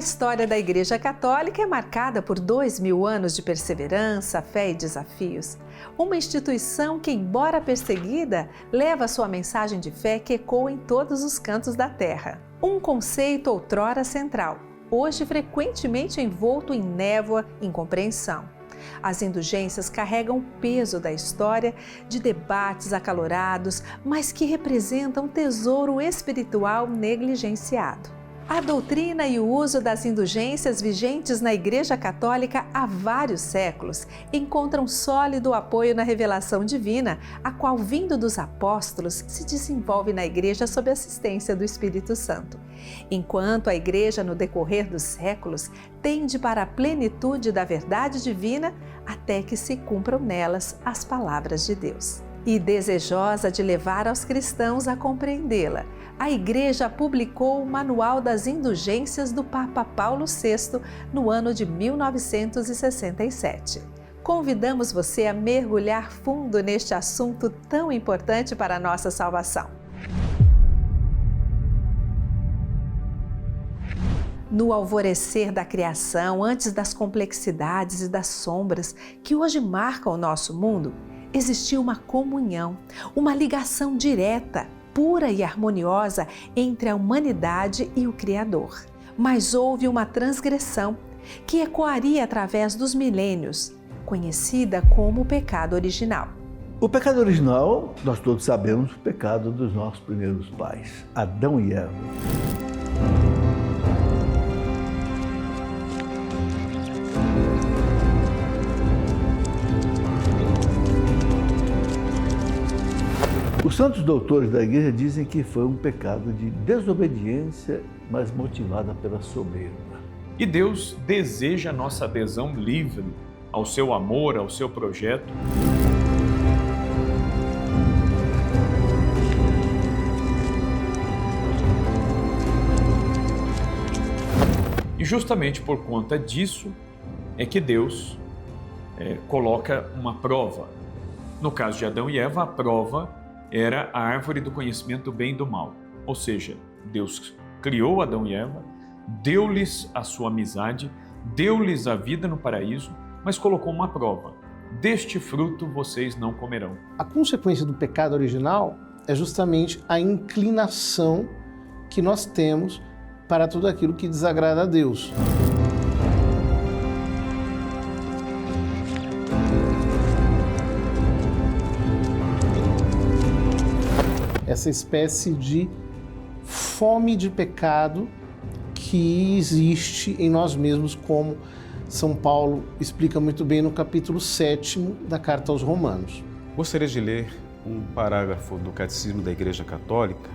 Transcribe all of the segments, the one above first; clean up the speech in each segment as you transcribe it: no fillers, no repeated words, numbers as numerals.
história da Igreja Católica é marcada por 2000 anos de perseverança, fé e desafios. Uma instituição que, embora perseguida, leva sua mensagem de fé que ecoa em todos os cantos da terra. Um conceito outrora central, hoje frequentemente envolto em névoa e incompreensão. As indulgências carregam o peso da história de debates acalorados, mas que representam um tesouro espiritual negligenciado. A doutrina e o uso das indulgências vigentes na Igreja Católica há vários séculos encontram sólido apoio na revelação divina, a qual, vindo dos apóstolos, se desenvolve na Igreja sob assistência do Espírito Santo. Enquanto a Igreja, no decorrer dos séculos, tende para a plenitude da verdade divina, até que se cumpram nelas as palavras de Deus. E desejosa de levar aos cristãos a compreendê-la, a Igreja publicou o Manual das Indulgências do Papa Paulo VI no ano de 1967. Convidamos você a mergulhar fundo neste assunto tão importante para a nossa salvação. No alvorecer da criação, antes das complexidades e das sombras que hoje marcam o nosso mundo, existiu uma comunhão, uma ligação direta, pura e harmoniosa entre a humanidade e o Criador. Mas houve uma transgressão que ecoaria através dos milênios, conhecida como o pecado original. O pecado original, nós todos sabemos, o pecado dos nossos primeiros pais, Adão e Eva. Os santos doutores da Igreja dizem que foi um pecado de desobediência, mas motivada pela soberba. E Deus deseja a nossa adesão livre ao seu amor, ao seu projeto. E justamente por conta disso é que Deus coloca uma prova. No caso de Adão e Eva, a prova era a árvore do conhecimento do bem e do mal. Ou seja, Deus criou Adão e Eva, deu-lhes a sua amizade, deu-lhes a vida no paraíso, mas colocou uma prova. Deste fruto vocês não comerão. A consequência do pecado original é justamente a inclinação que nós temos para tudo aquilo que desagrada a Deus. Essa espécie de fome de pecado que existe em nós mesmos, como São Paulo explica muito bem no capítulo 7º da Carta aos Romanos. Gostaria de ler um parágrafo do Catecismo da Igreja Católica,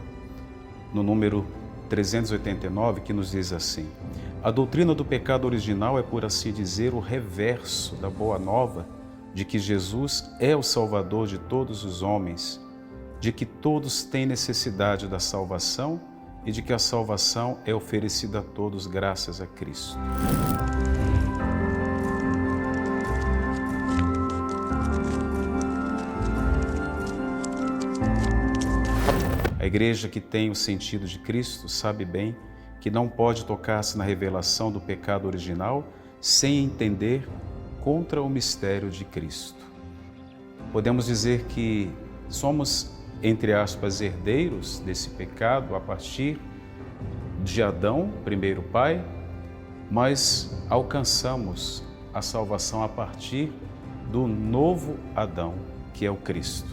no número 389, que nos diz assim: a doutrina do pecado original é, por assim dizer, o reverso da boa nova de que Jesus é o Salvador de todos os homens, de que todos têm necessidade da salvação e de que a salvação é oferecida a todos graças a Cristo. A igreja que tem o sentido de Cristo sabe bem que não pode tocar-se na revelação do pecado original sem entender contra o mistério de Cristo. Podemos dizer que somos, entre aspas, herdeiros desse pecado a partir de Adão, primeiro pai, mas alcançamos a salvação a partir do novo Adão, que é o Cristo.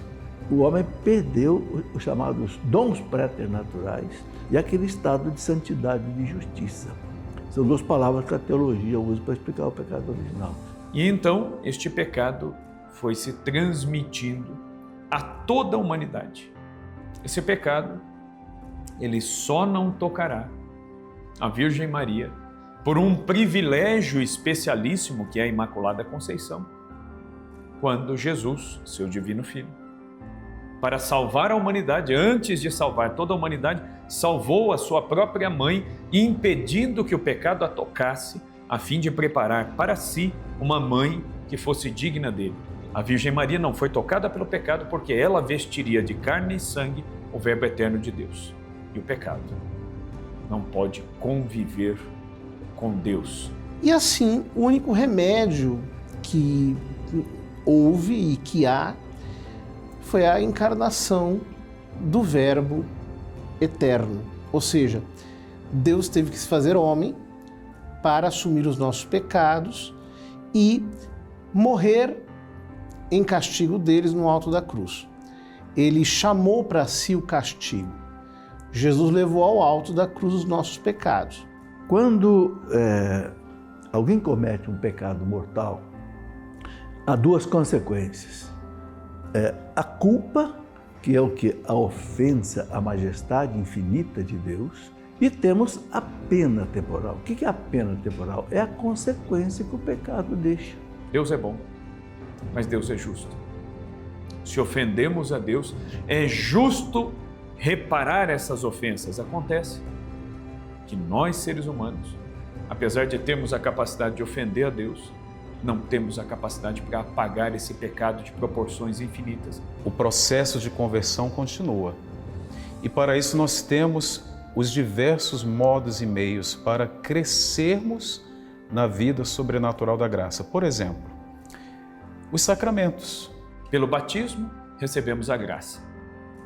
O homem perdeu os chamados dons preternaturais e aquele estado de santidade e de justiça. São duas palavras que a teologia usa para explicar o pecado original. E então este pecado foi se transmitindo a toda a humanidade. Esse pecado, ele só não tocará a Virgem Maria por um privilégio especialíssimo que é a Imaculada Conceição, quando Jesus, seu divino Filho, para salvar a humanidade, antes de salvar toda a humanidade, salvou a sua própria mãe, impedindo que o pecado a tocasse, a fim de preparar para si uma mãe que fosse digna dele. A Virgem Maria não foi tocada pelo pecado porque ela vestiria de carne e sangue o Verbo eterno de Deus. E o pecado não pode conviver com Deus. E assim, o único remédio que houve e que há foi a encarnação do Verbo eterno. Ou seja, Deus teve que se fazer homem para assumir os nossos pecados e morrer em castigo deles no alto da cruz. Ele chamou para si o castigo. Jesus levou ao alto da cruz os nossos pecados. Quando alguém comete um pecado mortal, há duas consequências. A culpa, que é o que? A ofensa à majestade infinita de Deus, e temos a pena temporal. O que é a pena temporal? É a consequência que o pecado deixa. Deus é bom, mas Deus é justo. Se ofendemos a Deus, é justo reparar essas ofensas. Acontece que nós, seres humanos, apesar de termos a capacidade de ofender a Deus, não temos a capacidade para apagar esse pecado de proporções infinitas. O processo de conversão continua. E para isso nós temos os diversos modos e meios para crescermos na vida sobrenatural da graça. Por exemplo, os sacramentos. Pelo batismo, recebemos a graça,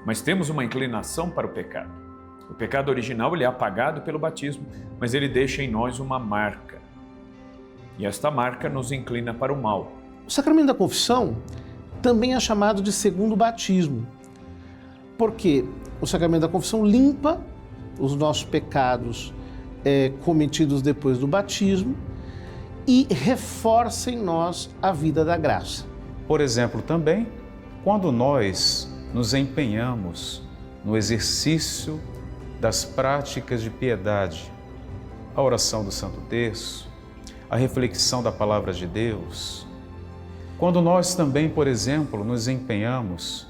mas temos uma inclinação para o pecado. O pecado original ele é apagado pelo batismo, mas ele deixa em nós uma marca. E esta marca nos inclina para o mal. O sacramento da confissão também é chamado de segundo batismo, porque o sacramento da confissão limpa os nossos pecados cometidos depois do batismo e reforça em nós a vida da graça. Por exemplo, também, quando nós nos empenhamos no exercício das práticas de piedade, a oração do Santo Terço, a reflexão da Palavra de Deus, quando nós também, por exemplo, nos empenhamos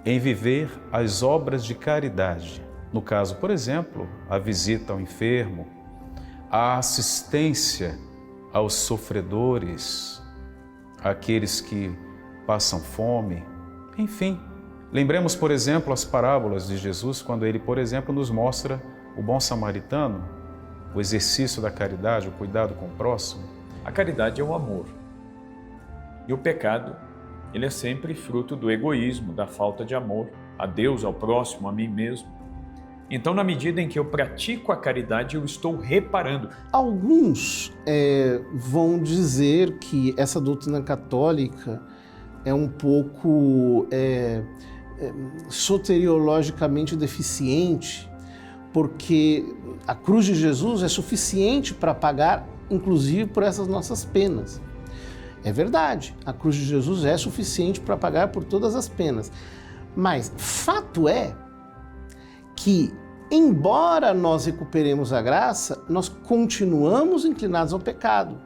em viver as obras de caridade, no caso, por exemplo, a visita ao enfermo, a assistência aos sofredores, àqueles que passam fome, enfim. Lembremos, por exemplo, as parábolas de Jesus, quando ele, por exemplo, nos mostra o bom samaritano, o exercício da caridade, o cuidado com o próximo. A caridade é o amor. E o pecado, ele é sempre fruto do egoísmo, da falta de amor a Deus, ao próximo, a mim mesmo. Então, na medida em que eu pratico a caridade, eu estou reparando. Alguns vão dizer que essa doutrina católica é um pouco soteriologicamente deficiente, porque a cruz de Jesus é suficiente para pagar, inclusive, por essas nossas penas. É verdade, a cruz de Jesus é suficiente para pagar por todas as penas. Mas fato é que, embora nós recuperemos a graça, nós continuamos inclinados ao pecado.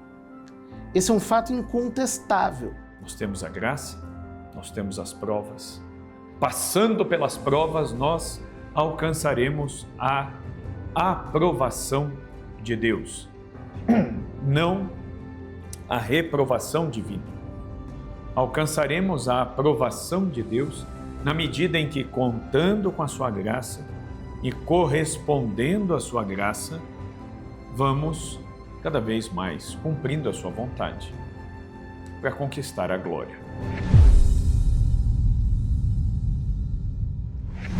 Esse é um fato incontestável. Nós temos a graça, nós temos as provas. Passando pelas provas, nós alcançaremos a aprovação de Deus, não a reprovação divina. Alcançaremos a aprovação de Deus na medida em que, contando com a sua graça e correspondendo à sua graça, vamos cada vez mais cumprindo a sua vontade para conquistar a glória.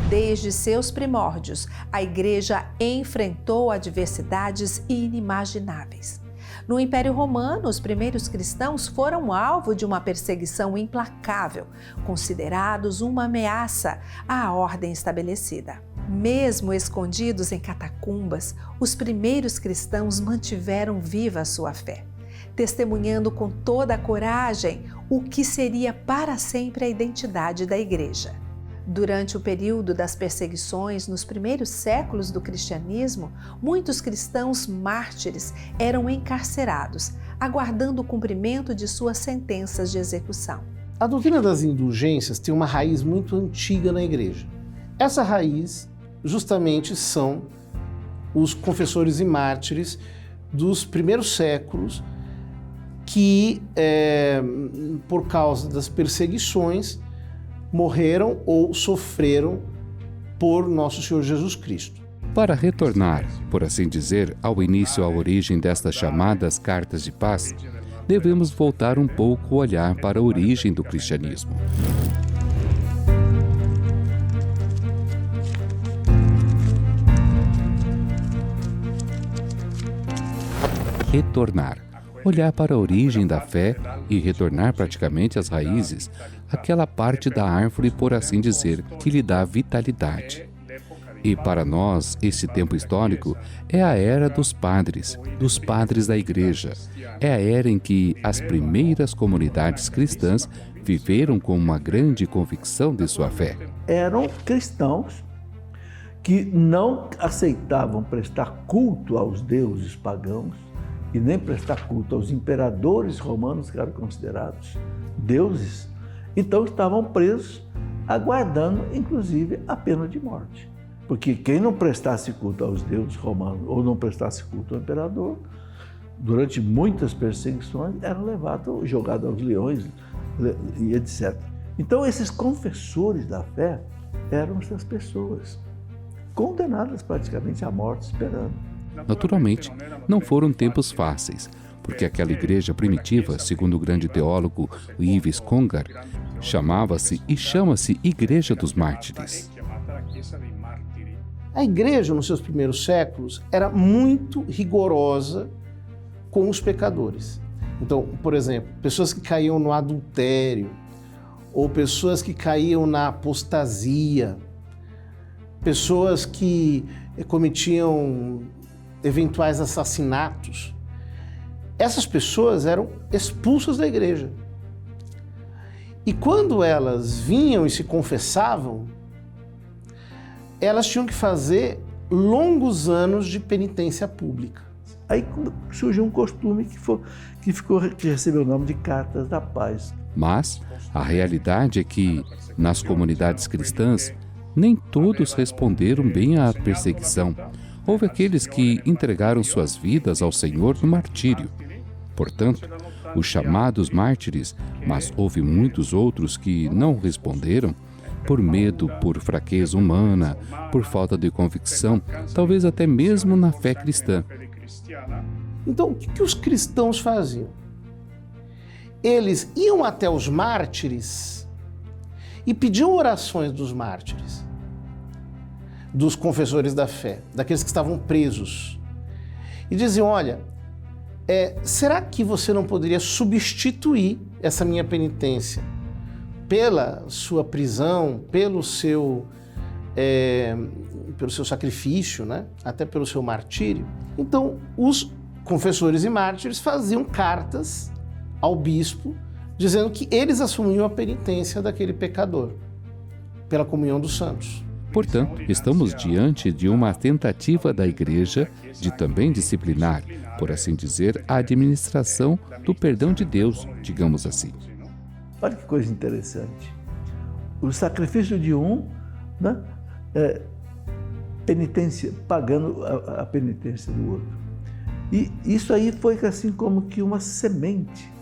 Desde seus primórdios, a Igreja enfrentou adversidades inimagináveis. No Império Romano, os primeiros cristãos foram alvo de uma perseguição implacável, considerados uma ameaça à ordem estabelecida. Mesmo escondidos em catacumbas, os primeiros cristãos mantiveram viva a sua fé, testemunhando com toda a coragem o que seria para sempre a identidade da Igreja. Durante o período das perseguições, nos primeiros séculos do cristianismo, muitos cristãos mártires eram encarcerados, aguardando o cumprimento de suas sentenças de execução. A doutrina das indulgências tem uma raiz muito antiga na Igreja. Essa raiz, justamente, são os confessores e mártires dos primeiros séculos que, por causa das perseguições, morreram ou sofreram por nosso Senhor Jesus Cristo. Para retornar, por assim dizer, ao início, à origem destas chamadas cartas de paz, devemos voltar um pouco o olhar para a origem do cristianismo. Retornar. Olhar para a origem da fé e retornar praticamente às raízes, aquela parte da árvore, por assim dizer, que lhe dá vitalidade. E para nós, esse tempo histórico é a era dos padres da Igreja. É a era em que as primeiras comunidades cristãs viveram com uma grande convicção de sua fé. Eram cristãos que não aceitavam prestar culto aos deuses pagãos e nem prestar culto aos imperadores romanos, que eram considerados deuses. Então estavam presos, aguardando, inclusive, a pena de morte. Porque quem não prestasse culto aos deuses romanos ou não prestasse culto ao imperador, durante muitas perseguições, eram levados, jogados aos leões e etc. Então, esses confessores da fé eram essas pessoas, condenadas praticamente à morte, esperando. Naturalmente, não foram tempos fáceis, porque aquela igreja primitiva, segundo o grande teólogo Yves Congar, chamava-se e chama-se Igreja dos Mártires. A igreja, nos seus primeiros séculos, era muito rigorosa com os pecadores. Então, por exemplo, pessoas que caíam no adultério, ou pessoas que caíam na apostasia, pessoas que cometiam eventuais assassinatos, essas pessoas eram expulsas da igreja. E quando elas vinham e se confessavam, elas tinham que fazer longos anos de penitência pública. Aí surgiu um costume que recebeu o nome de Cartas da Paz. Mas a realidade é que, nas comunidades cristãs, nem todos responderam bem à perseguição. Houve aqueles que entregaram suas vidas ao Senhor no martírio. Portanto, os chamados mártires, mas houve muitos outros que não responderam, por medo, por fraqueza humana, por falta de convicção, talvez até mesmo na fé cristã. Então, o que os cristãos faziam? Eles iam até os mártires e pediam orações dos mártires, dos confessores da fé, daqueles que estavam presos. E diziam, olha, será que você não poderia substituir essa minha penitência pela sua prisão, pelo seu sacrifício, né? Até pelo seu martírio? Então, os confessores e mártires faziam cartas ao bispo dizendo que eles assumiam a penitência daquele pecador pela comunhão dos santos. Portanto, estamos diante de uma tentativa da Igreja de também disciplinar, por assim dizer, a administração do perdão de Deus, digamos assim. Olha que coisa interessante. O sacrifício de um, né, penitência, pagando a penitência do outro. E isso aí foi assim como que uma semente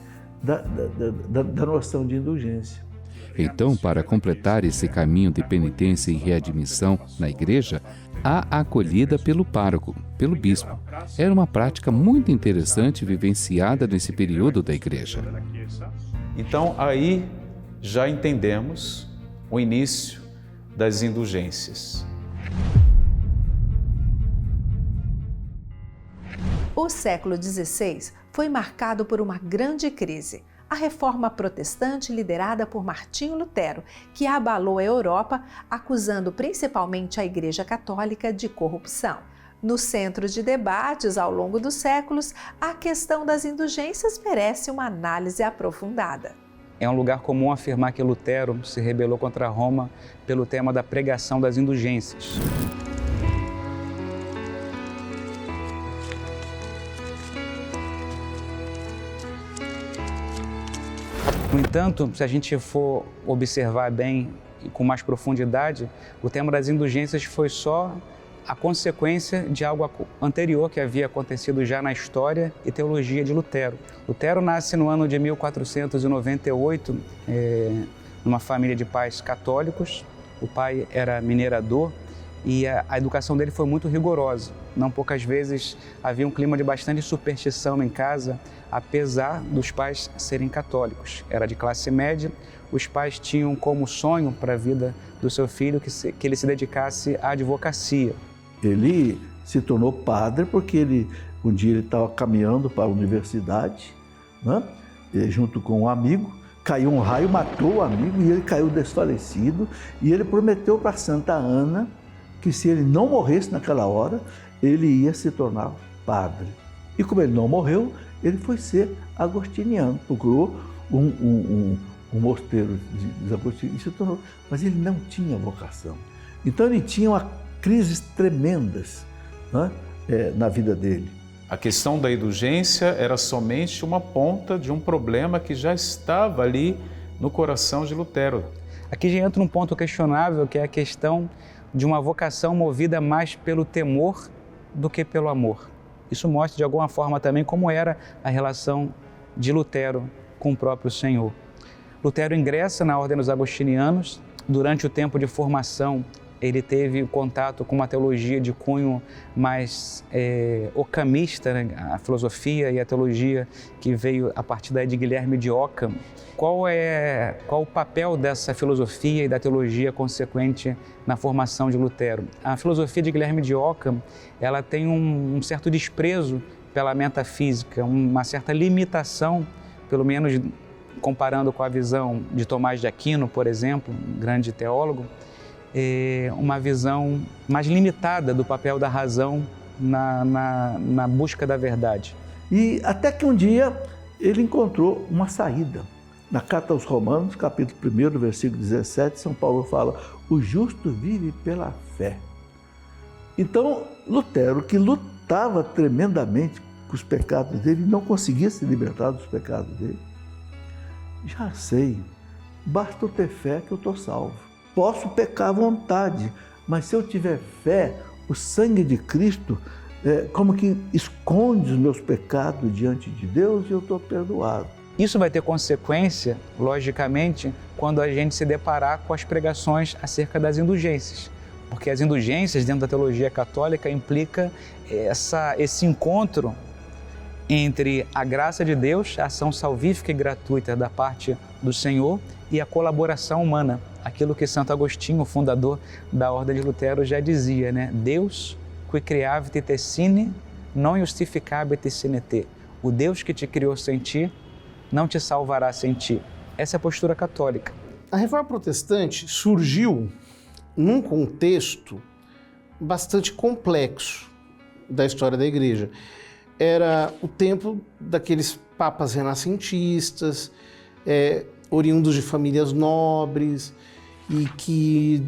da noção de indulgência. Então, para completar esse caminho de penitência e readmissão na igreja, há a acolhida pelo pároco, pelo bispo. Era uma prática muito interessante vivenciada nesse período da igreja. Então, aí já entendemos o início das indulgências. O século XVI foi marcado por uma grande crise. A Reforma Protestante liderada por Martinho Lutero, que abalou a Europa, acusando principalmente a Igreja Católica de corrupção. No centro de debates ao longo dos séculos, a questão das indulgências merece uma análise aprofundada. É um lugar comum afirmar que Lutero se rebelou contra Roma pelo tema da pregação das indulgências. No entanto, se a gente for observar bem e com mais profundidade, o tema das indulgências foi só a consequência de algo anterior que havia acontecido já na história e teologia de Lutero. Lutero nasce no ano de 1498, numa família de pais católicos. O pai era minerador e a educação dele foi muito rigorosa. Não poucas vezes havia um clima de bastante superstição em casa, apesar dos pais serem católicos. Era de classe média, os pais tinham como sonho para a vida do seu filho que ele se dedicasse à advocacia. Ele se tornou padre porque um dia ele estava caminhando para a universidade, né? Junto com um amigo, caiu um raio, matou o amigo e ele caiu desfalecido, e ele prometeu para Santa Ana que se ele não morresse naquela hora, ele ia se tornar padre. E como ele não morreu, ele foi ser agostiniano, procurou um mosteiro dos agostinianos e se tornou, mas ele não tinha vocação. Então ele tinha crises tremendas, né, na vida dele. A questão da indulgência era somente uma ponta de um problema que já estava ali no coração de Lutero. Aqui já entra um ponto questionável, que é a questão de uma vocação movida mais pelo temor do que pelo amor. Isso mostra de alguma forma também como era a relação de Lutero com o próprio Senhor. Lutero ingressa na Ordem dos Agostinianos. Durante o tempo de formação, ele teve contato com uma teologia de cunho mais ocamista, né? A filosofia e a teologia que veio a partir daí de Guilherme de Ockham. Qual o papel dessa filosofia e da teologia consequente na formação de Lutero? A filosofia de Guilherme de Ockham, ela tem um certo desprezo pela metafísica, uma certa limitação, pelo menos comparando com a visão de Tomás de Aquino, por exemplo, um grande teólogo, uma visão mais limitada do papel da razão na busca da verdade. E até que um dia ele encontrou uma saída. Na Carta aos Romanos, capítulo 1, versículo 17, São Paulo fala: o justo vive pela fé. Então, Lutero, que lutava tremendamente com os pecados dele, não conseguia se libertar dos pecados dele. Já sei, basta eu ter fé que eu estou salvo. Posso pecar à vontade, mas se eu tiver fé, o sangue de Cristo como que esconde os meus pecados diante de Deus e eu estou perdoado. Isso vai ter consequência, logicamente, quando a gente se deparar com as pregações acerca das indulgências. Porque as indulgências, dentro da teologia católica, implica esse encontro entre a graça de Deus, a ação salvífica e gratuita da parte do Senhor e a colaboração humana. Aquilo que Santo Agostinho, o fundador da Ordem de Lutero, já dizia, né? Deus qui creavit te sine, non justificabit sine te. O Deus que te criou sem ti, não te salvará sem ti. Essa é a postura católica. A Reforma Protestante surgiu num contexto bastante complexo da história da Igreja. Era o tempo daqueles papas renascentistas, oriundos de famílias nobres e que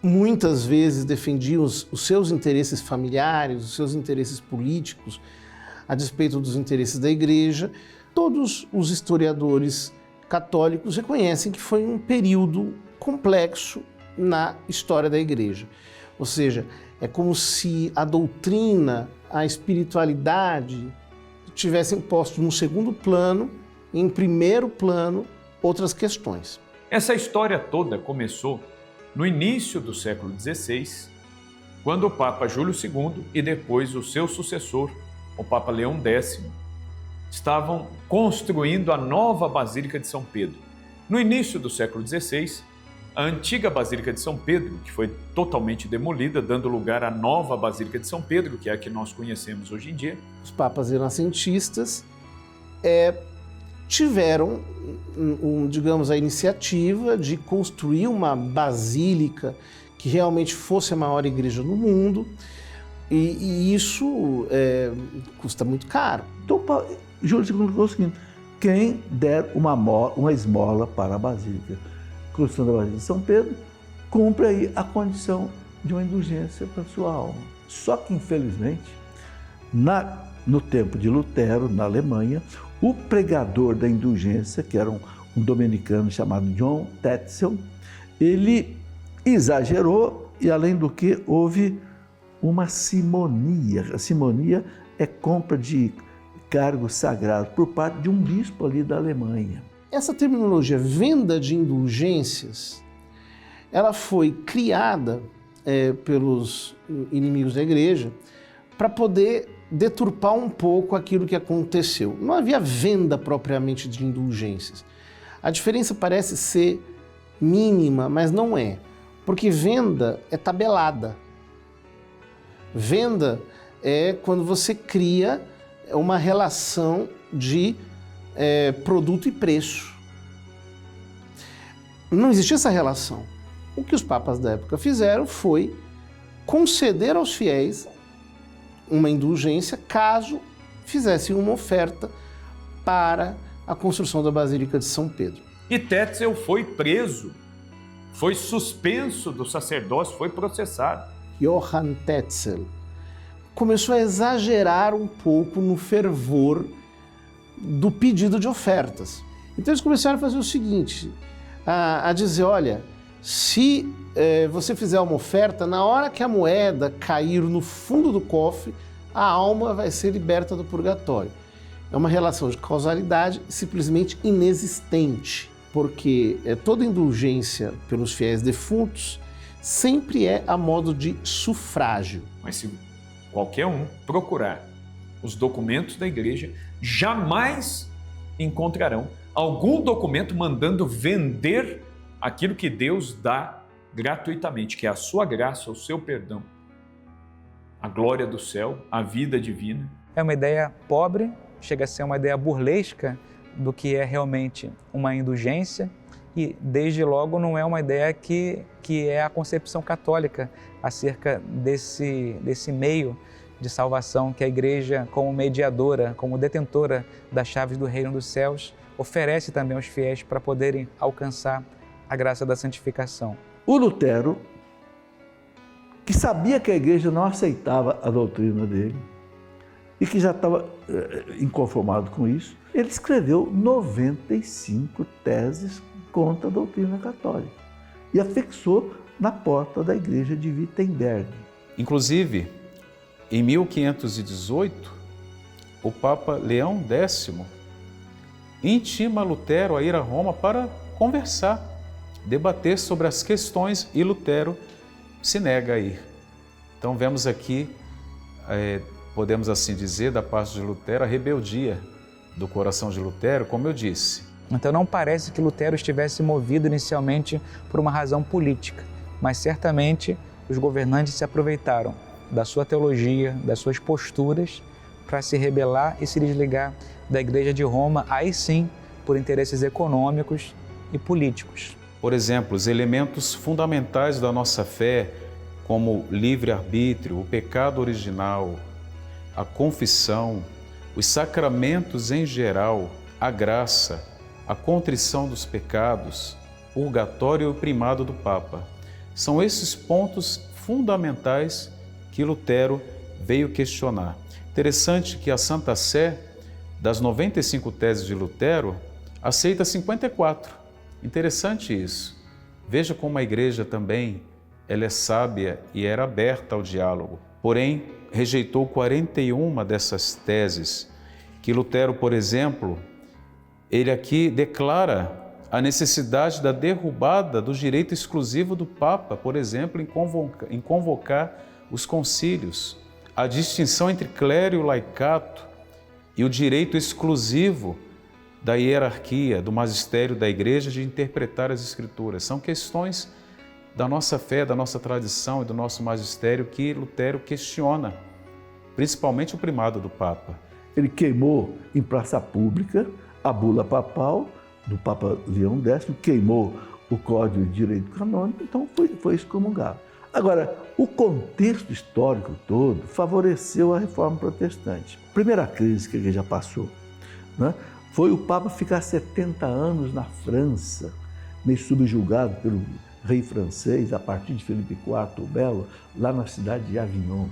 muitas vezes defendiam os seus interesses familiares, os seus interesses políticos, a despeito dos interesses da Igreja. Todos os historiadores católicos reconhecem que foi um período complexo na história da Igreja. Ou seja, é como se a doutrina, a espiritualidade tivessem posto no segundo plano, em primeiro plano, outras questões. Essa história toda começou no início do século XVI, quando o Papa Júlio II e depois o seu sucessor, o Papa Leão X, estavam construindo a nova Basílica de São Pedro. No início do século XVI, a antiga Basílica de São Pedro, que foi totalmente demolida, dando lugar à nova Basílica de São Pedro, que é a que nós conhecemos hoje em dia. Os papas renascentistas tiveram, digamos, a iniciativa de construir uma basílica que realmente fosse a maior igreja do mundo, e isso custa muito caro. Então, Júlio II falou o seguinte: quem der uma esmola para a Basílica, construção da Basílica de São Pedro, cumpre aí a condição de uma indulgência para a sua alma. Só que, infelizmente, no tempo de Lutero, na Alemanha, o pregador da indulgência, que era um dominicano chamado John Tetzel, ele exagerou e, além do que, houve uma simonia. A simonia é compra de cargos sagrados por parte de um bispo ali da Alemanha. Essa terminologia, venda de indulgências, ela foi criada pelos inimigos da igreja para poder deturpar um pouco aquilo que aconteceu. Não havia venda propriamente de indulgências. A diferença parece ser mínima, mas não é, porque venda é tabelada. Venda é quando você cria uma relação de produto e preço. Não existia essa relação. O que os papas da época fizeram foi conceder aos fiéis uma indulgência caso fizessem uma oferta para a construção da Basílica de São Pedro. E Tetzel foi preso, foi suspenso do sacerdócio, foi processado. Johann Tetzel começou a exagerar um pouco no fervor do pedido de ofertas. Então eles começaram a fazer o seguinte, a dizer, olha, se você fizer uma oferta, na hora que a moeda cair no fundo do cofre, a alma vai ser liberta do purgatório. É uma relação de causalidade simplesmente inexistente, porque toda indulgência pelos fiéis defuntos sempre é a modo de sufrágio. Mas se qualquer um procurar os documentos da igreja, jamais encontrarão algum documento mandando vender aquilo que Deus dá gratuitamente, que é a sua graça, o seu perdão, a glória do céu, a vida divina. É uma ideia pobre, chega a ser uma ideia burlesca do que é realmente uma indulgência e, desde logo, não é uma ideia que é a concepção católica acerca desse meio de salvação que a Igreja, como mediadora, como detentora das chaves do reino dos céus, oferece também aos fiéis para poderem alcançar a graça da santificação. O Lutero, que sabia que a igreja não aceitava a doutrina dele e que já estava inconformado com isso, ele escreveu 95 teses contra a doutrina católica e afixou na porta da igreja de Wittenberg. Inclusive, em 1518, o Papa Leão X intima Lutero a ir a Roma para conversar, debater sobre as questões, e Lutero se nega a ir. Então vemos aqui, podemos assim dizer, da parte de Lutero, a rebeldia do coração de Lutero, como eu disse. Então não parece que Lutero estivesse movido inicialmente por uma razão política, mas certamente os governantes se aproveitaram da sua teologia, das suas posturas, para se rebelar e se desligar da Igreja de Roma, aí sim, por interesses econômicos e políticos. Por exemplo, os elementos fundamentais da nossa fé, como o livre-arbítrio, o pecado original, a confissão, os sacramentos em geral, a graça, a contrição dos pecados, o purgatório e o primado do Papa. São esses pontos fundamentais que Lutero veio questionar. Interessante que a Santa Sé, das 95 teses de Lutero, aceita 54. Interessante isso. Veja como a igreja também ela é sábia e era aberta ao diálogo. Porém, rejeitou 41 dessas teses, que Lutero, por exemplo, ele aqui declara a necessidade da derrubada do direito exclusivo do Papa, por exemplo, em convocar os concílios, a distinção entre clero e laicato e o direito exclusivo da hierarquia, do magistério da Igreja de interpretar as Escrituras. São questões da nossa fé, da nossa tradição e do nosso magistério que Lutero questiona, principalmente o primado do Papa. Ele queimou em praça pública a bula papal do Papa Leão X, queimou o Código de Direito Canônico, então foi excomungado. Agora, o contexto histórico todo favoreceu a reforma protestante. A primeira crise que a igreja passou, né, foi o Papa ficar 70 anos na França, meio subjugado pelo rei francês, a partir de Felipe IV o Belo, lá na cidade de Avignon.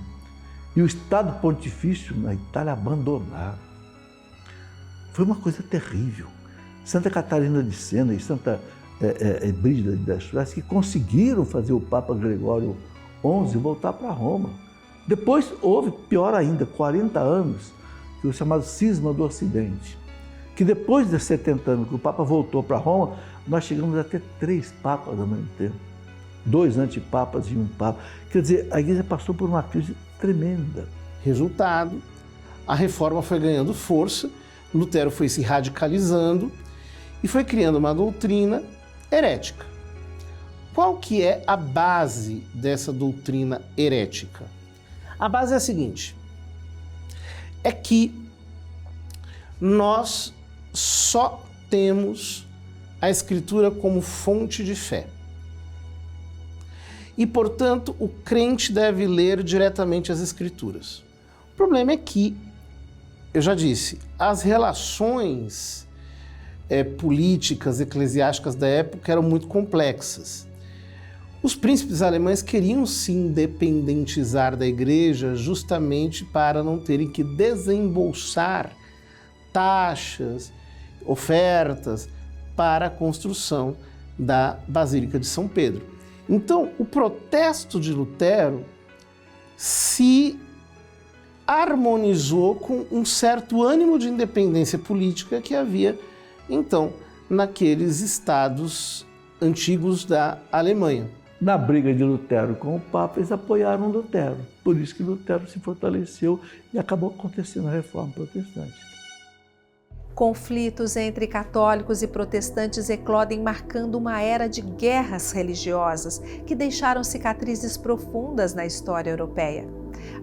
E o Estado Pontifício na Itália abandonado. Foi uma coisa terrível. Santa Catarina de Sena e Santa Brígida da Suécia, que conseguiram fazer o Papa Gregório XI voltar para Roma. Depois houve, pior ainda, 40 anos, que o chamado Cisma do Ocidente, que depois de 70 anos que o Papa voltou para Roma, nós chegamos a ter 3 papas ao mesmo tempo. 2 antipapas e um papa. Quer dizer, a igreja passou por uma crise tremenda. Resultado, a reforma foi ganhando força, Lutero foi se radicalizando e foi criando uma doutrina herética. Qual que é a base dessa doutrina herética? A base é a seguinte, é que nós só temos a Escritura como fonte de fé. E, portanto, o crente deve ler diretamente as Escrituras. O problema é que, eu já disse, as relações políticas, eclesiásticas da época eram muito complexas. Os príncipes alemães queriam se independentizar da igreja justamente para não terem que desembolsar taxas, ofertas para a construção da Basílica de São Pedro. Então, o protesto de Lutero se harmonizou com um certo ânimo de independência política que havia, então, naqueles estados antigos da Alemanha. Na briga de Lutero com o Papa, eles apoiaram Lutero. Por isso que Lutero se fortaleceu e acabou acontecendo a Reforma Protestante. Conflitos entre católicos e protestantes eclodem, marcando uma era de guerras religiosas que deixaram cicatrizes profundas na história europeia.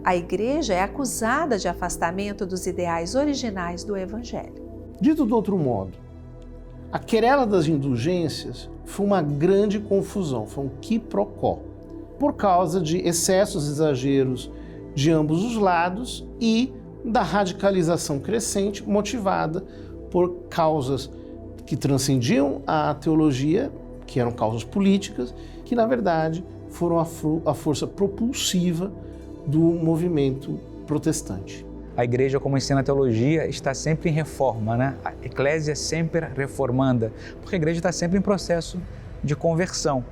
A Igreja é acusada de afastamento dos ideais originais do Evangelho. Dito de outro modo, a querela das indulgências foi uma grande confusão, foi um quiprocó, por causa de excessos e exageros de ambos os lados e da radicalização crescente motivada por causas que transcendiam a teologia, que eram causas políticas, que na verdade foram a força propulsiva do movimento protestante. A igreja, como ensina a teologia, está sempre em reforma, né? A eclésia sempre reformanda, porque a igreja está sempre em processo de conversão.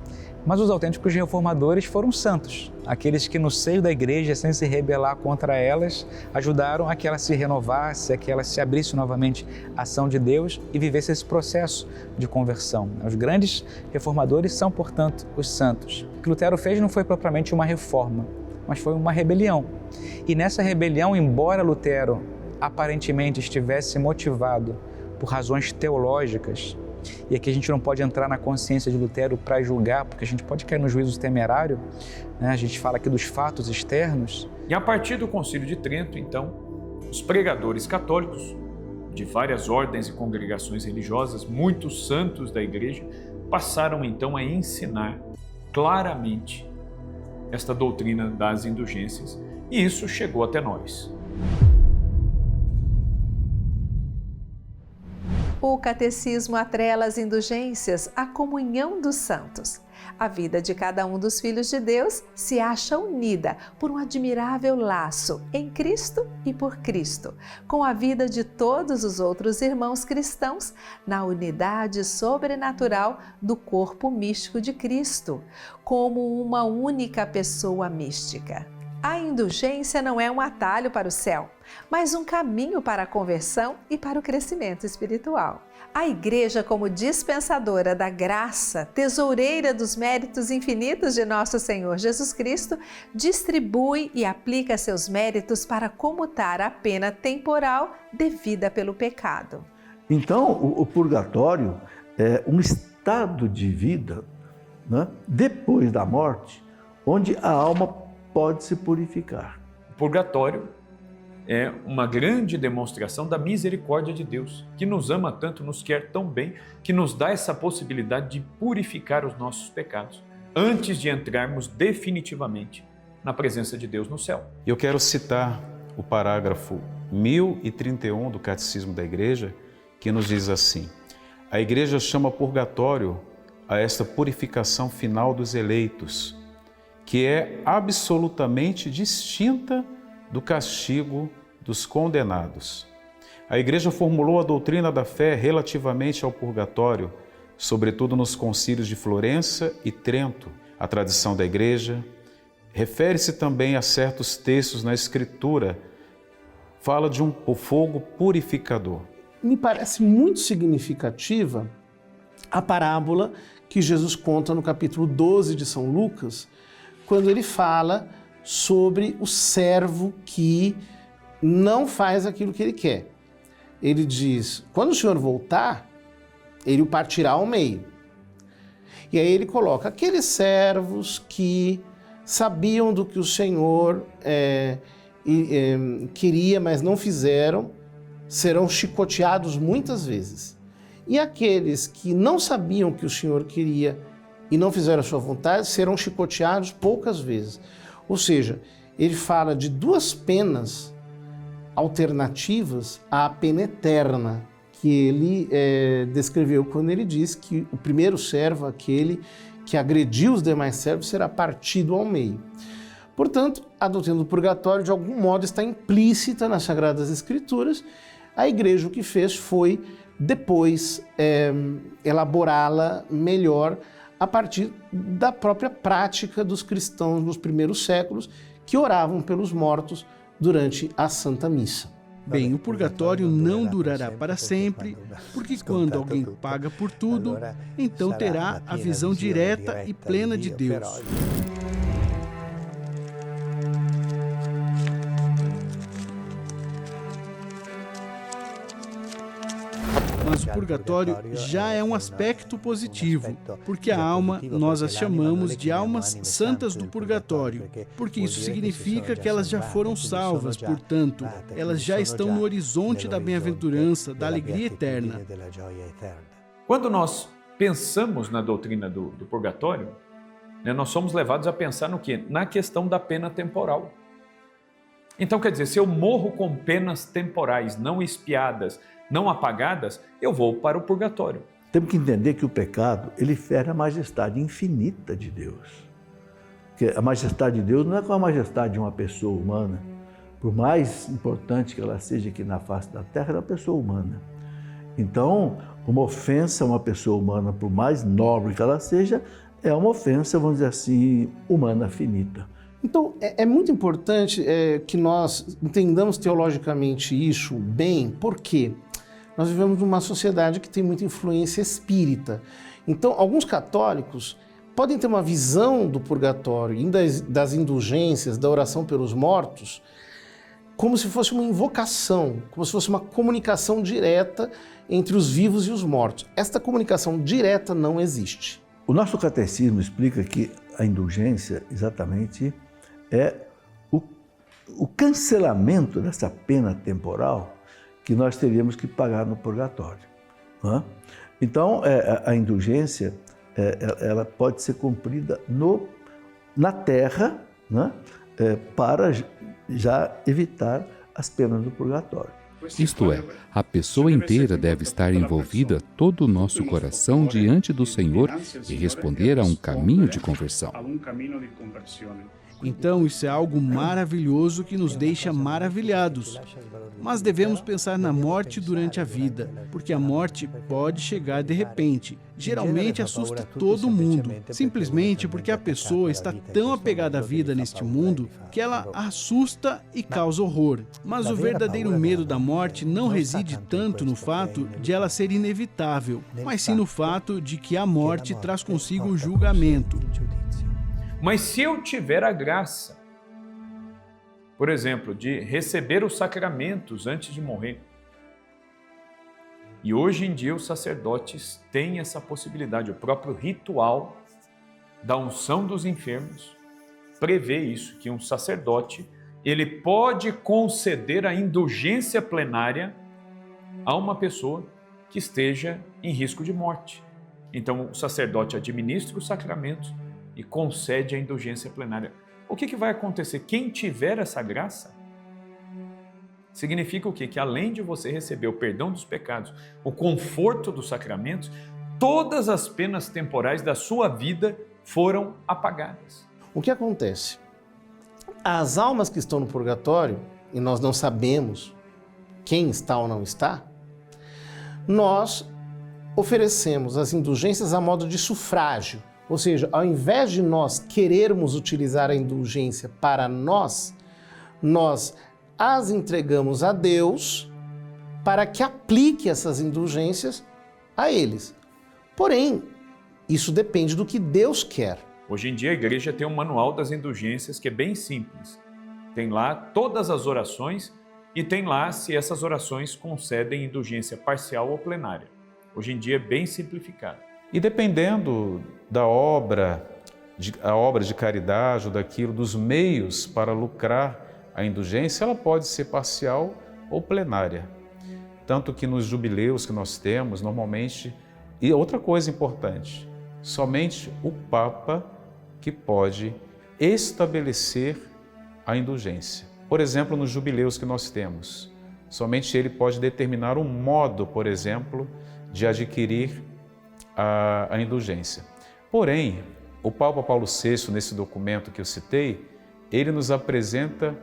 Mas os autênticos reformadores foram santos, aqueles que no seio da igreja, sem se rebelar contra elas, ajudaram a que ela se renovasse, a que ela se abrisse novamente à ação de Deus e vivesse esse processo de conversão. Os grandes reformadores são, portanto, os santos. O que Lutero fez não foi propriamente uma reforma, mas foi uma rebelião. E nessa rebelião, embora Lutero aparentemente estivesse motivado por razões teológicas, e aqui a gente não pode entrar na consciência de Lutero para julgar, porque a gente pode cair no juízo temerário, né? A gente fala aqui dos fatos externos. E a partir do Concílio de Trento, então, os pregadores católicos de várias ordens e congregações religiosas, muitos santos da igreja, passaram então a ensinar claramente esta doutrina das indulgências, e isso chegou até nós. O catecismo atrela as indulgências à comunhão dos santos. A vida de cada um dos filhos de Deus se acha unida por um admirável laço em Cristo e por Cristo, com a vida de todos os outros irmãos cristãos na unidade sobrenatural do corpo místico de Cristo, como uma única pessoa mística. A indulgência não é um atalho para o céu, mas um caminho para a conversão e para o crescimento espiritual. A Igreja, como dispensadora da graça, tesoureira dos méritos infinitos de nosso Senhor Jesus Cristo, distribui e aplica seus méritos para comutar a pena temporal devida pelo pecado. Então, o purgatório é um estado de vida, né, depois da morte, onde a alma pode se purificar. O purgatório é uma grande demonstração da misericórdia de Deus, que nos ama tanto, nos quer tão bem, que nos dá essa possibilidade de purificar os nossos pecados, antes de entrarmos definitivamente na presença de Deus no céu. Eu quero citar o parágrafo 1031 do Catecismo da Igreja, que nos diz assim: a Igreja chama purgatório a esta purificação final dos eleitos, que é absolutamente distinta do castigo dos condenados. A Igreja formulou a doutrina da fé relativamente ao purgatório, sobretudo nos concílios de Florença e Trento. A tradição da Igreja refere-se também a certos textos na Escritura, fala de um fogo purificador. Me parece muito significativa a parábola que Jesus conta no capítulo 12 de São Lucas, quando ele fala sobre o servo que não faz aquilo que ele quer. Ele diz, quando o Senhor voltar, ele o partirá ao meio. E aí ele coloca aqueles servos que sabiam do que o Senhor queria, mas não fizeram, serão chicoteados muitas vezes. E aqueles que não sabiam o que o Senhor queria e não fizeram a sua vontade, serão chicoteados poucas vezes. Ou seja, ele fala de duas penas alternativas à pena eterna, que ele descreveu quando ele diz que o primeiro servo, aquele que agrediu os demais servos, será partido ao meio. Portanto, a doutrina do purgatório, de algum modo, está implícita nas Sagradas Escrituras. A Igreja o que fez foi, depois, elaborá-la melhor a partir da própria prática dos cristãos nos primeiros séculos, que oravam pelos mortos durante a Santa Missa. Bem, o purgatório não durará para sempre, porque quando alguém paga por tudo, então terá a visão direta e plena de Deus. Mas o purgatório já é um aspecto positivo, porque a alma, nós as chamamos de almas santas do purgatório, porque isso significa que elas já foram salvas, portanto, elas já estão no horizonte da bem-aventurança, da alegria eterna. Quando nós pensamos na doutrina do purgatório, nós somos levados a pensar no quê? Na questão da pena temporal. Então, quer dizer, se eu morro com penas temporais, não expiadas, não apagadas, eu vou para o purgatório. Temos que entender que o pecado, ele fere a majestade infinita de Deus. Porque a majestade de Deus não é como a majestade de uma pessoa humana. Por mais importante que ela seja aqui na face da terra, ela é uma pessoa humana. Então, uma ofensa a uma pessoa humana, por mais nobre que ela seja, é uma ofensa, vamos dizer assim, humana finita. Então, é muito importante que nós entendamos teologicamente isso bem, porque nós vivemos numa sociedade que tem muita influência espírita. Então, alguns católicos podem ter uma visão do purgatório e das indulgências, da oração pelos mortos, como se fosse uma invocação, como se fosse uma comunicação direta entre os vivos e os mortos. Esta comunicação direta não existe. O nosso catecismo explica que a indulgência, exatamente, é o cancelamento dessa pena temporal que nós teríamos que pagar no purgatório. Não é? Então, a indulgência ela pode ser cumprida na terra, né? Para já evitar as penas do purgatório. Isto é, a pessoa inteira deve estar envolvida, todo o nosso coração diante do Senhor e responder a um caminho de conversão. Então, isso é algo maravilhoso que nos deixa maravilhados. Mas devemos pensar na morte durante a vida, porque a morte pode chegar de repente. Geralmente assusta todo mundo, simplesmente porque a pessoa está tão apegada à vida neste mundo que ela assusta e causa horror. Mas o verdadeiro medo da morte não reside tanto no fato de ela ser inevitável, mas sim no fato de que a morte traz consigo o julgamento. Mas se eu tiver a graça, por exemplo, de receber os sacramentos antes de morrer, e hoje em dia os sacerdotes têm essa possibilidade, o próprio ritual da unção dos enfermos prevê isso, que um sacerdote ele pode conceder a indulgência plenária a uma pessoa que esteja em risco de morte. Então o sacerdote administra os sacramentos e concede a indulgência plenária. O que vai acontecer? Quem tiver essa graça, significa o quê? Que além de você receber o perdão dos pecados, o conforto dos sacramentos, todas as penas temporais da sua vida foram apagadas. O que acontece? As almas que estão no purgatório, e nós não sabemos quem está ou não está, nós oferecemos as indulgências a modo de sufrágio. Ou seja, ao invés de nós querermos utilizar a indulgência para nós as entregamos a Deus para que aplique essas indulgências a eles. Porém, Isso depende do que Deus quer. Hoje em dia a igreja tem um manual das indulgências que é bem simples. Tem lá todas as orações e tem lá se essas orações concedem indulgência parcial ou plenária. Hoje em dia é bem simplificado. E dependendo da obra, a obra de caridade ou daquilo, dos meios para lucrar a indulgência, ela pode ser parcial ou plenária. Tanto que nos jubileus que nós temos, normalmente, e outra coisa importante, somente o Papa que pode estabelecer a indulgência. Por exemplo, nos jubileus que nós temos, somente ele pode determinar um modo, por exemplo, de adquirir a indulgência. Porém, o Papa Paulo VI, nesse documento que eu citei, ele nos apresenta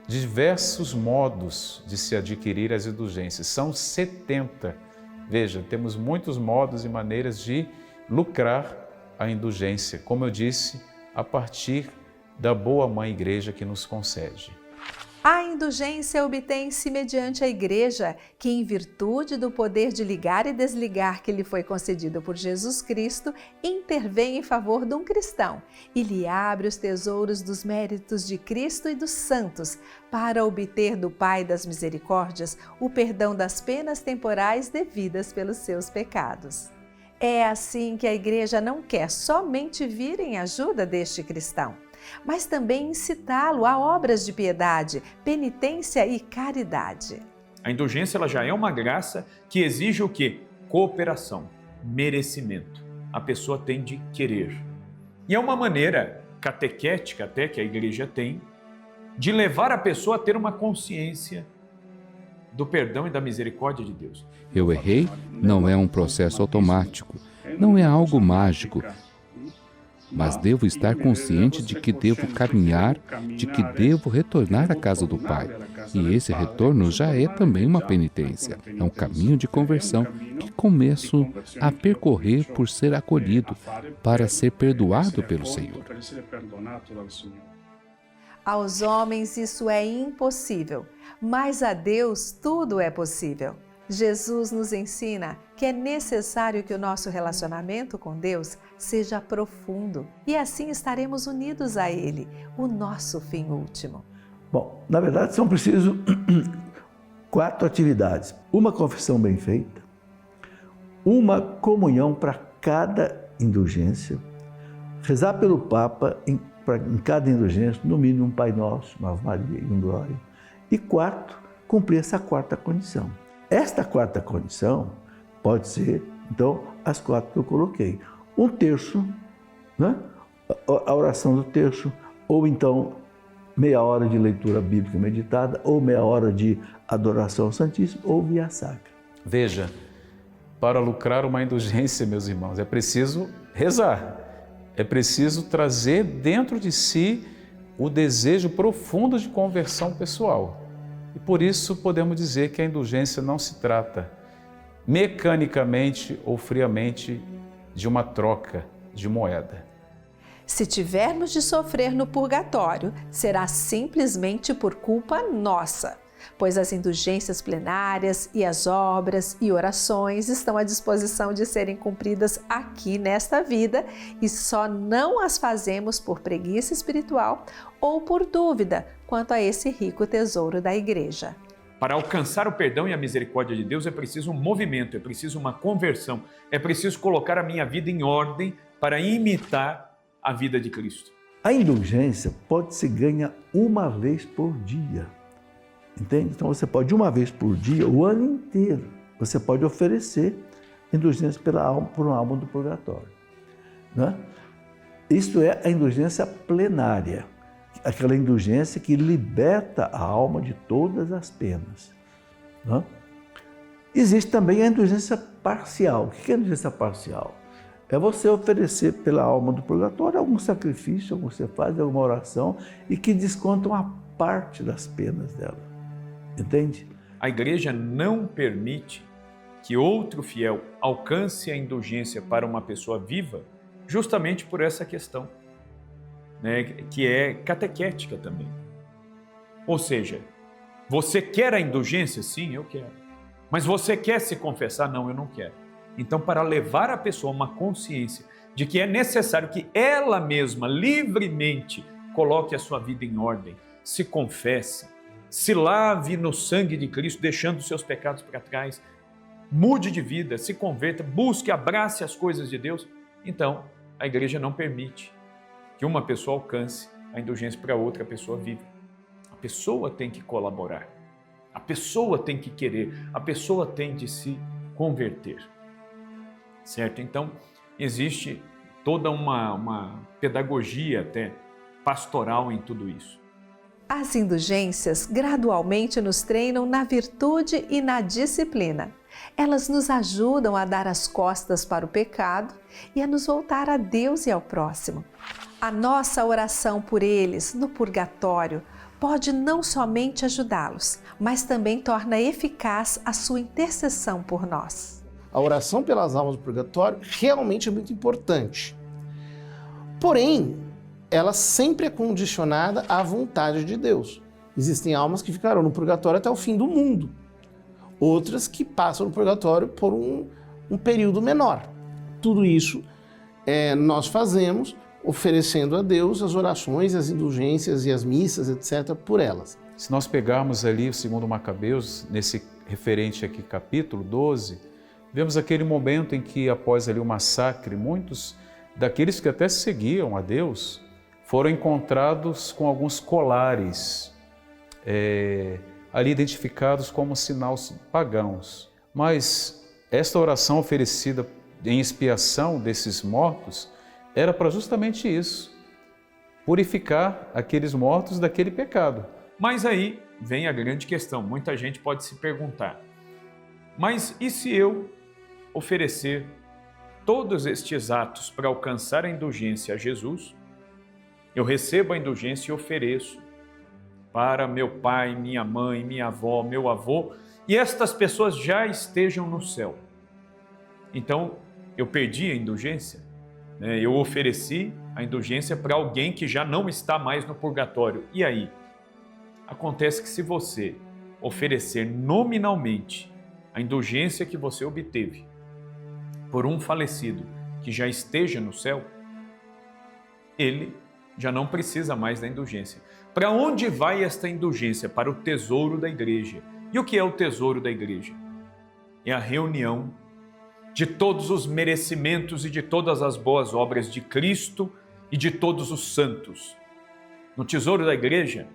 diversos modos de se adquirir as indulgências. São 70. Veja, temos muitos modos e maneiras de lucrar a indulgência, como eu disse, a partir da boa Mãe Igreja que nos concede. A indulgência obtém-se mediante a Igreja, que, em virtude do poder de ligar e desligar que lhe foi concedido por Jesus Cristo, intervém em favor de um cristão e lhe abre os tesouros dos méritos de Cristo e dos santos, para obter do Pai das Misericórdias o perdão das penas temporais devidas pelos seus pecados. É assim que a Igreja não quer somente vir em ajuda deste cristão, mas também incitá-lo a obras de piedade, penitência e caridade. A indulgência ela já é uma graça que exige o quê? Cooperação, merecimento. A pessoa tem de querer. E é uma maneira catequética até que a igreja tem de levar a pessoa a ter uma consciência do perdão e da misericórdia de Deus. Eu errei não é um processo automático, não é algo mágico, mas devo estar consciente de que devo caminhar, de que devo retornar à casa do Pai. E esse retorno já é também uma penitência, é um caminho de conversão que começo a percorrer por ser acolhido, para ser perdoado pelo Senhor. Aos homens isso é impossível, mas a Deus tudo é possível. Jesus nos ensina que é necessário que o nosso relacionamento com Deus seja profundo e assim estaremos unidos a Ele, o nosso fim último. Bom, na verdade são preciso 4 atividades. Uma confissão bem feita, uma comunhão para cada indulgência, rezar pelo Papa em cada indulgência, no mínimo um Pai Nosso, uma Ave Maria e um Glória. E 4, cumprir essa 4ª condição. Esta 4ª condição pode ser, então, as 4 que eu coloquei. Um terço, né? A oração do terço, ou então meia hora de leitura bíblica meditada, ou meia hora de adoração ao Santíssimo, ou via sacra. Veja, para lucrar uma indulgência, meus irmãos, é preciso rezar, é preciso trazer dentro de si o desejo profundo de conversão pessoal. E por isso podemos dizer que a indulgência não se trata mecanicamente ou friamente de uma troca de moeda. Se tivermos de sofrer no purgatório, será simplesmente por culpa nossa, pois as indulgências plenárias e as obras e orações estão à disposição de serem cumpridas aqui nesta vida e só não as fazemos por preguiça espiritual ou por dúvida quanto a esse rico tesouro da Igreja. Para alcançar o perdão e a misericórdia de Deus é preciso um movimento, é preciso uma conversão, é preciso colocar a minha vida em ordem para imitar a vida de Cristo. A indulgência pode se ganhar uma vez por dia. Entende? Então você pode, uma vez por dia, o ano inteiro, você pode oferecer indulgência por uma alma do purgatório. Né? Isto é a indulgência plenária, aquela indulgência que liberta a alma de todas as penas. Né? Existe também a indulgência parcial. O que é a indulgência parcial? É você oferecer pela alma do purgatório algum sacrifício, algum você faz, alguma oração, e que desconta uma parte das penas dela. Entende? A Igreja não permite que outro fiel alcance a indulgência para uma pessoa viva, justamente por essa questão, né, que é catequética também. Ou seja, você quer a indulgência? Sim, eu quero. Mas você quer se confessar? Não, eu não quero. Então, para levar a pessoa a uma consciência de que é necessário que ela mesma, livremente, coloque a sua vida em ordem, se confesse, se lave no sangue de Cristo, deixando seus pecados para trás, mude de vida, se converta, busque, abrace as coisas de Deus, então a igreja não permite que uma pessoa alcance a indulgência para outra pessoa viva. A pessoa tem que colaborar, a pessoa tem que querer, a pessoa tem de se converter. Certo? Então, existe toda uma pedagogia até pastoral em tudo isso. As indulgências gradualmente nos treinam na virtude e na disciplina. Elas nos ajudam a dar as costas para o pecado e a nos voltar a Deus e ao próximo. A nossa oração por eles no purgatório pode não somente ajudá-los, mas também torna eficaz a sua intercessão por nós. A oração pelas almas do purgatório realmente é muito importante. Porém, ela sempre é condicionada à vontade de Deus. Existem almas que ficarão no purgatório até o fim do mundo. Outras que passam no purgatório por um período menor. Tudo isso nós fazemos oferecendo a Deus as orações, as indulgências e as missas, etc., por elas. Se nós pegarmos ali o 2 Macabeus, nesse referente aqui, capítulo 12, vemos aquele momento em que, após ali o massacre, muitos daqueles que até seguiam a Deus foram encontrados com alguns colares ali identificados como sinais pagãos. Mas esta oração oferecida em expiação desses mortos era para justamente isso, purificar aqueles mortos daquele pecado. Mas aí vem a grande questão, muita gente pode se perguntar, mas e se eu oferecer todos estes atos para alcançar a indulgência a Jesus, eu recebo a indulgência e ofereço para meu pai, minha mãe, minha avó, meu avô, e estas pessoas já estejam no céu. Então, eu perdi a indulgência, né? Eu ofereci a indulgência para alguém que já não está mais no purgatório. E aí? Acontece que se você oferecer nominalmente a indulgência que você obteve por um falecido que já esteja no céu, ele já não precisa mais da indulgência. Para onde vai esta indulgência? Para o tesouro da igreja. E o que é o tesouro da igreja? É a reunião de todos os merecimentos e de todas as boas obras de Cristo e de todos os santos. No tesouro da igreja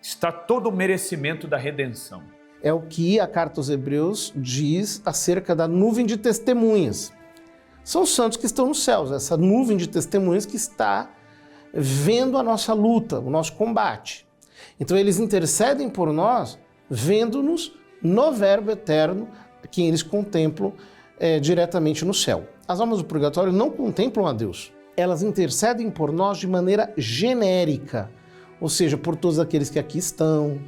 está todo o merecimento da redenção. É o que a carta aos Hebreus diz acerca da nuvem de testemunhas. São os santos que estão nos céus, essa nuvem de testemunhas que está vendo a nossa luta, o nosso combate. Então eles intercedem por nós, vendo-nos no Verbo eterno, que eles contemplam diretamente no céu. As almas do purgatório não contemplam a Deus. Elas intercedem por nós de maneira genérica, ou seja, por todos aqueles que aqui estão.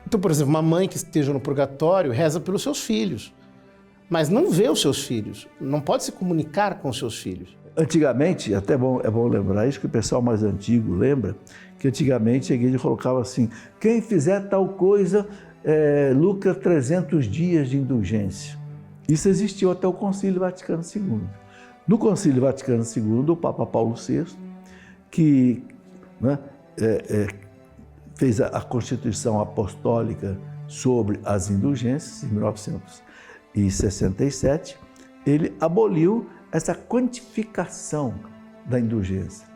Então, por exemplo, uma mãe que esteja no purgatório reza pelos seus filhos, mas não vê os seus filhos, não pode se comunicar com os seus filhos. Antigamente, até é bom lembrar isso, que o pessoal mais antigo lembra, que antigamente a igreja colocava assim, quem fizer tal coisa lucra 300 dias de indulgência. Isso existiu até o Concílio Vaticano II. No Concílio Vaticano II, o Papa Paulo VI, que fez a Constituição Apostólica sobre as indulgências, em 1967, ele aboliu essa quantificação da indulgência.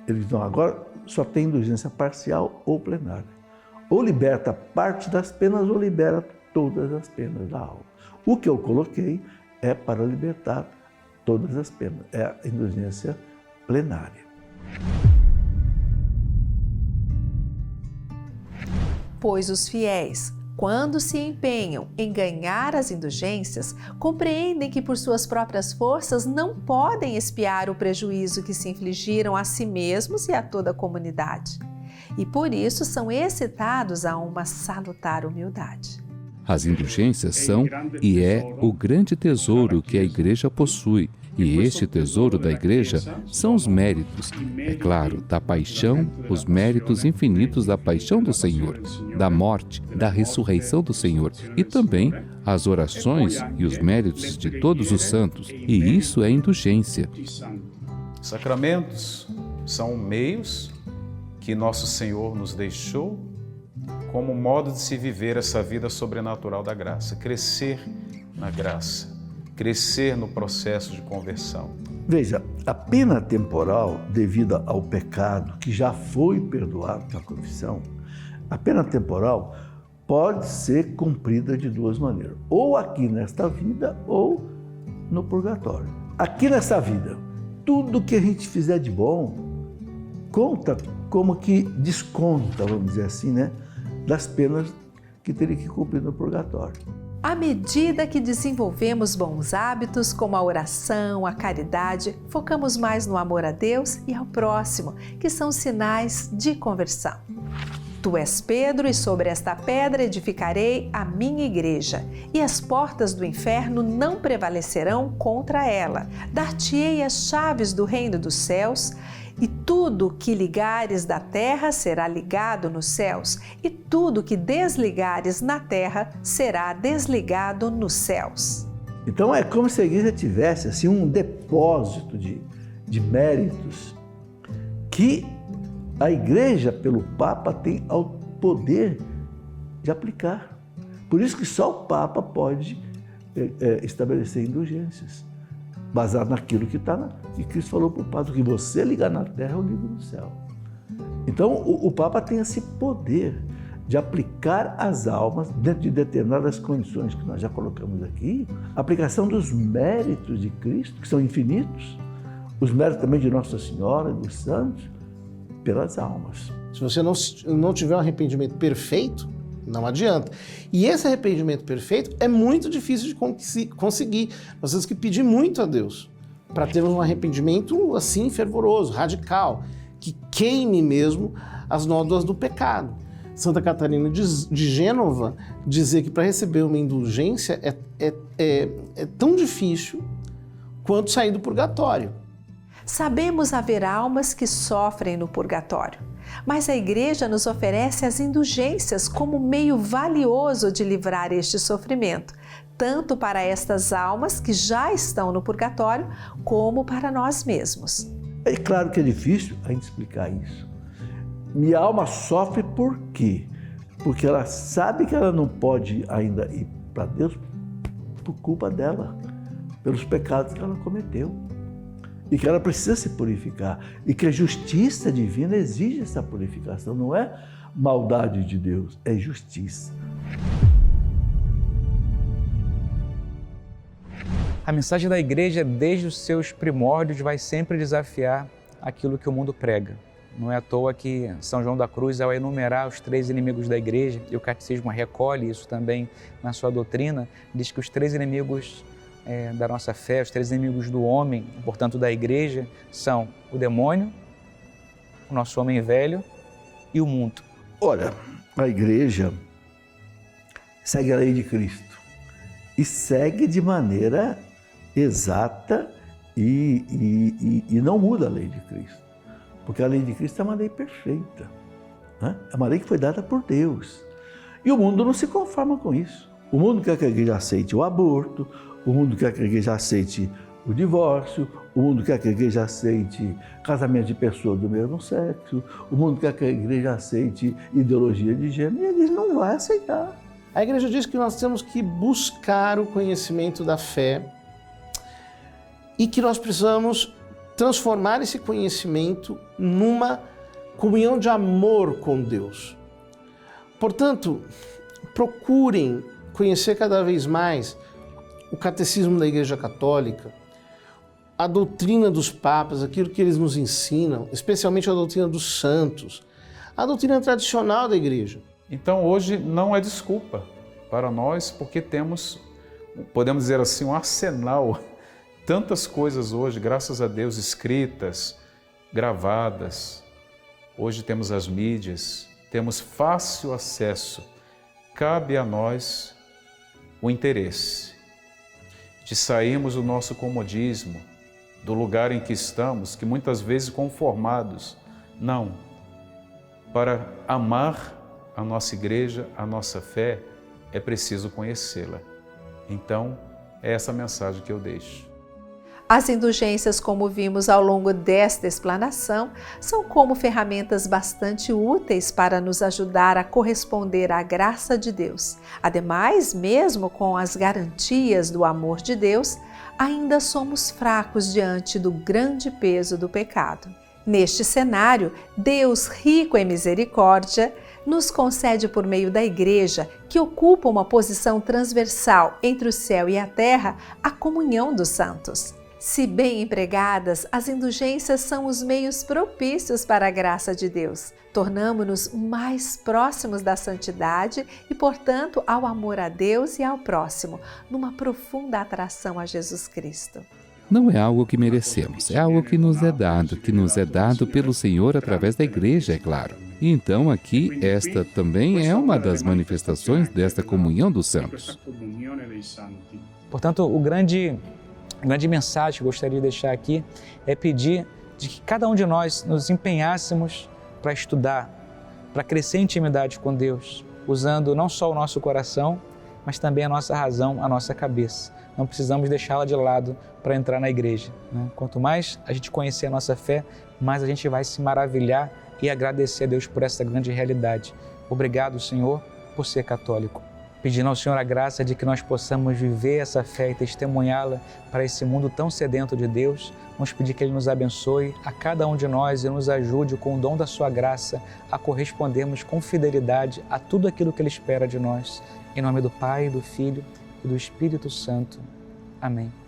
Ele disse, não, agora só tem indulgência parcial ou plenária. Ou liberta parte das penas ou libera todas as penas da alma. O que eu coloquei é para libertar todas as penas, é a indulgência plenária. Pois os fiéis, quando se empenham em ganhar as indulgências, compreendem que por suas próprias forças não podem expiar o prejuízo que se infligiram a si mesmos e a toda a comunidade. E por isso são excitados a uma salutar humildade. As indulgências são e é o grande tesouro que a Igreja possui. E este tesouro da Igreja são os méritos, é claro, da paixão, os méritos infinitos da paixão do Senhor, da morte, da ressurreição do Senhor e também as orações e os méritos de todos os santos. E isso é indulgência. Sacramentos são meios que nosso Senhor nos deixou como modo de se viver essa vida sobrenatural da graça, crescer na graça, crescer no processo de conversão. Veja, a pena temporal devida ao pecado que já foi perdoado na confissão, a pena temporal pode ser cumprida de duas maneiras, ou aqui nesta vida ou no purgatório. Aqui nesta vida, tudo que a gente fizer de bom conta como que desconta, vamos dizer assim, né, das penas que teria que cumprir no purgatório. À medida que desenvolvemos bons hábitos como a oração, a caridade, focamos mais no amor a Deus e ao próximo, que são sinais de conversão. Tu és Pedro, e sobre esta pedra edificarei a minha igreja, e as portas do inferno não prevalecerão contra ela. Dar-te-ei as chaves do reino dos céus, e tudo que ligares da terra será ligado nos céus, e tudo que desligares na terra será desligado nos céus. Então é como se a igreja tivesse assim, um depósito de méritos que a igreja, pelo Papa, tem ao poder de aplicar. Por isso que só o Papa pode estabelecer indulgências, baseado naquilo que Cristo falou para o Papa, que você ligar na terra, eu ligo no céu. Então o Papa tem esse poder de aplicar as almas dentro de determinadas condições que nós já colocamos aqui, a aplicação dos méritos de Cristo, que são infinitos, os méritos também de Nossa Senhora e dos santos, pelas almas. Se você não tiver um arrependimento perfeito, não adianta. E esse arrependimento perfeito é muito difícil de conseguir. Nós temos que pedir muito a Deus para termos um arrependimento assim fervoroso, radical, que queime mesmo as nódoas do pecado. Santa Catarina de Gênova dizia que para receber uma indulgência é tão difícil quanto sair do purgatório. Sabemos haver almas que sofrem no purgatório, mas a Igreja nos oferece as indulgências como meio valioso de livrar este sofrimento, tanto para estas almas que já estão no purgatório, como para nós mesmos. É claro que é difícil a gente explicar isso. Minha alma sofre por quê? Porque ela sabe que ela não pode ainda ir para Deus por culpa dela, pelos pecados que ela cometeu. E que ela precisa se purificar. E que a justiça divina exige essa purificação. Não é maldade de Deus, é justiça. A mensagem da Igreja, desde os seus primórdios, vai sempre desafiar aquilo que o mundo prega. Não é à toa que São João da Cruz, ao enumerar os 3 inimigos da Igreja, e o Catecismo recolhe isso também na sua doutrina, diz que os 3 inimigos da nossa fé, os 3 inimigos do homem, portanto da Igreja, são o demônio, o nosso homem velho e o mundo. Olha, a Igreja segue a lei de Cristo e segue de maneira exata e não muda a lei de Cristo, porque a lei de Cristo é uma lei perfeita, né? É uma lei que foi dada por Deus e o mundo não se conforma com isso. O mundo quer que a Igreja aceite o aborto, o mundo quer que a Igreja aceite o divórcio, o mundo quer que a Igreja aceite casamento de pessoas do mesmo sexo, o mundo quer que a Igreja aceite ideologia de gênero, e a Igreja não vai aceitar. A Igreja diz que nós temos que buscar o conhecimento da fé e que nós precisamos transformar esse conhecimento numa comunhão de amor com Deus. Portanto, procurem conhecer cada vez mais o catecismo da Igreja Católica, a doutrina dos papas, aquilo que eles nos ensinam, especialmente a doutrina dos santos, a doutrina tradicional da Igreja. Então hoje não é desculpa para nós, porque temos, podemos dizer assim, um arsenal, tantas coisas hoje, graças a Deus, escritas, gravadas. Hoje temos as mídias, temos fácil acesso. Cabe a nós o interesse, de sairmos do nosso comodismo, do lugar em que estamos, que muitas vezes conformados. Não. Para amar a nossa igreja, a nossa fé, é preciso conhecê-la. Então, é essa mensagem que eu deixo. As indulgências, como vimos ao longo desta explanação, são como ferramentas bastante úteis para nos ajudar a corresponder à graça de Deus. Ademais, mesmo com as garantias do amor de Deus, ainda somos fracos diante do grande peso do pecado. Neste cenário, Deus, rico em misericórdia, nos concede por meio da Igreja, que ocupa uma posição transversal entre o céu e a terra, a comunhão dos santos. Se bem empregadas, as indulgências são os meios propícios para a graça de Deus. Tornamo-nos mais próximos da santidade e, portanto, ao amor a Deus e ao próximo, numa profunda atração a Jesus Cristo. Não é algo que merecemos, é algo que nos é dado pelo Senhor através da Igreja, é claro. E então aqui, esta também é uma das manifestações desta comunhão dos santos. Portanto, a grande mensagem que eu gostaria de deixar aqui é pedir de que cada um de nós nos empenhássemos para estudar, para crescer em intimidade com Deus, usando não só o nosso coração, mas também a nossa razão, a nossa cabeça. Não precisamos deixá-la de lado para entrar na igreja, né? Quanto mais a gente conhecer a nossa fé, mais a gente vai se maravilhar e agradecer a Deus por essa grande realidade. Obrigado, Senhor, por ser católico. Pedindo ao Senhor a graça de que nós possamos viver essa fé e testemunhá-la para esse mundo tão sedento de Deus. Vamos pedir que Ele nos abençoe a cada um de nós e nos ajude com o dom da sua graça a correspondermos com fidelidade a tudo aquilo que Ele espera de nós. Em nome do Pai, do Filho e do Espírito Santo. Amém.